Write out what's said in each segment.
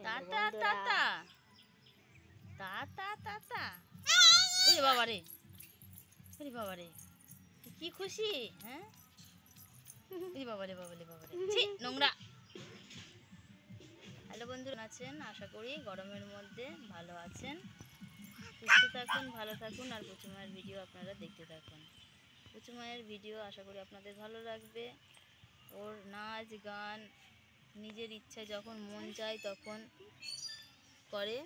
Tata tata tata tata. ওরে বাবা রে, ওরে বাবা রে, কি খুশি। হ্যাঁ, ওরে বাবা রে, বাবা রে, বাবা রে, ছি নোংরা। হ্যালো বন্ধুরা, আছেন? আশা করি গরমের মধ্যে ভালো আছেন, সুস্থ থাকুন, ভালো থাকুন। আর পুচু মায়ের ভিডিও আপনারা দেখতে থাকুন। পুচু মায়ের ভিডিও আশা করি আপনাদের ভালো লাগবে। ওর নাচ গান নিজের ইচ্ছায় যখন মন চায় তখন করে।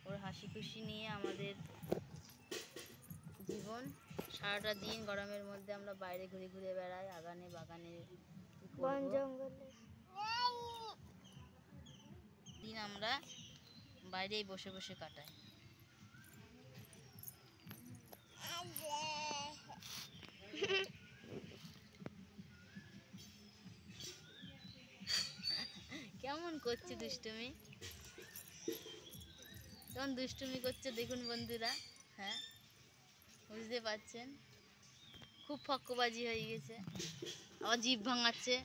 ওর হাসি খুশি নিয়ে আমাদের জীবন। সারাটা দিন গরমের মধ্যে আমরা বাইরে ঘুরে ঘুরে বেড়াই, আগানে বাগানে, বন জঙ্গলে। দিন আমরা বাইরেই বসে বসে কাটাই। কেমন করছে দুষ্টুমি, কেমন দুষ্টুমি করছে দেখুন বন্ধুরা। হ্যাঁ, বুঝতে পারছেন, খুব ফক্কবাজি হয়ে গেছে। আবার জিভ ভাঙাচ্ছে,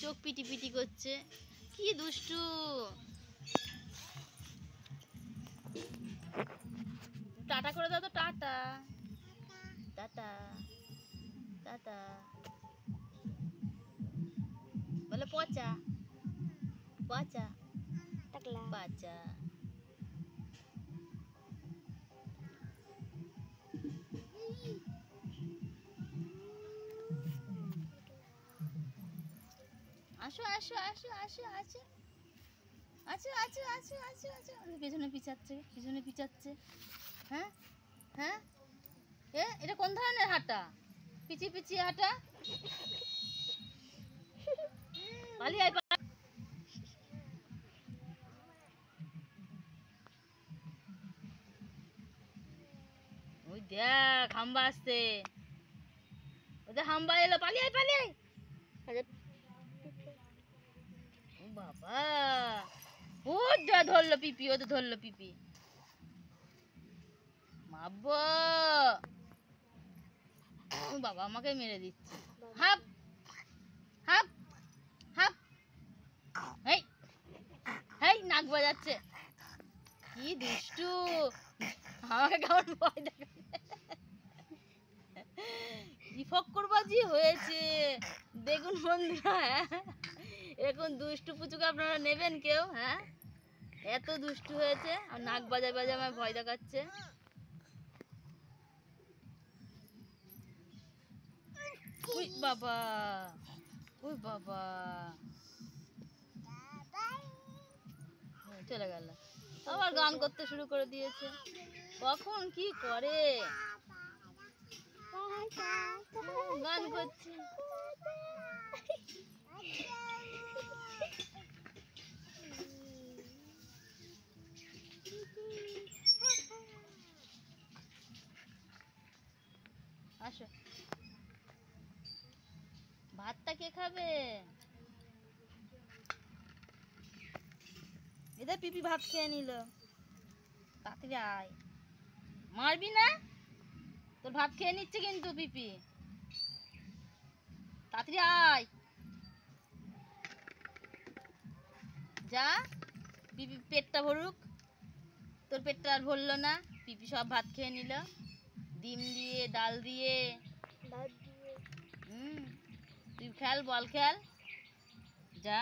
চোখ পিটি পিটি করছে, কি দুষ্টু। টাটা করে দাও তো, টাটা টাটা টাটা বলে, পচা পচা বাচ্চা। আসো আসো আসো আসো আসো আছো আছো আছো আছো আছো। পেছনে পিছাচ্ছে, পিছনে পিছাচ্ছে। হ্যাঁ হ্যাঁ, এটা কোন ধরনের হাঁটা? পিছিয়ে পিছিয়ে হাঁটা। পালিয়ে আয়, ওই দেখ হাম্বা আসছে, ওদের হাম্বা এলো, পালিয়ে আয় পালিয়ে আয়। ও বাবা, ও যা ধরলো পিপি, ওদের ধরলো পিপি। মাব্বো, ও বাবা আমাকে মেরে দিচ্ছে। হাপ হাপ হাপ, হেই হেই, নাক বাজাচ্ছে, কি দুষ্টু। আমাকে কেমন ভয় দেখাচ্ছে, কি ফক্করবাজি হয়েছে দেখুন বন্ধুরা। এখন দুষ্টু পুচুকে আপনারা নেবেন কেউ? হ্যাঁ, এত দুষ্টু হয়েছে, আর নাক বাজায় বাজায় আমায় ভয় দেখাচ্ছে। ওই বাবা, ওই বাবা, চলে গেল। আবার গান করতে শুরু করে দিয়েছে, কখন কি করে, গান করছে। আসো, ভাতটা কে খাবে? এদের পিপি ভাত খেয়ে নিল। তাড়াতাড়ি আয়, মারবি না? তোর ভাত খেয়ে নিচ্ছে কিন্তু পিপি, তাড়াতাড়ি আয়, যা। পিপি পেটটা ভরুক, তোর পেটটা আর ভরলো না, পিপি সব ভাত খেয়ে নিল, ডিম দিয়ে ডাল দিয়ে। তুই খেল, বল খেল, যা।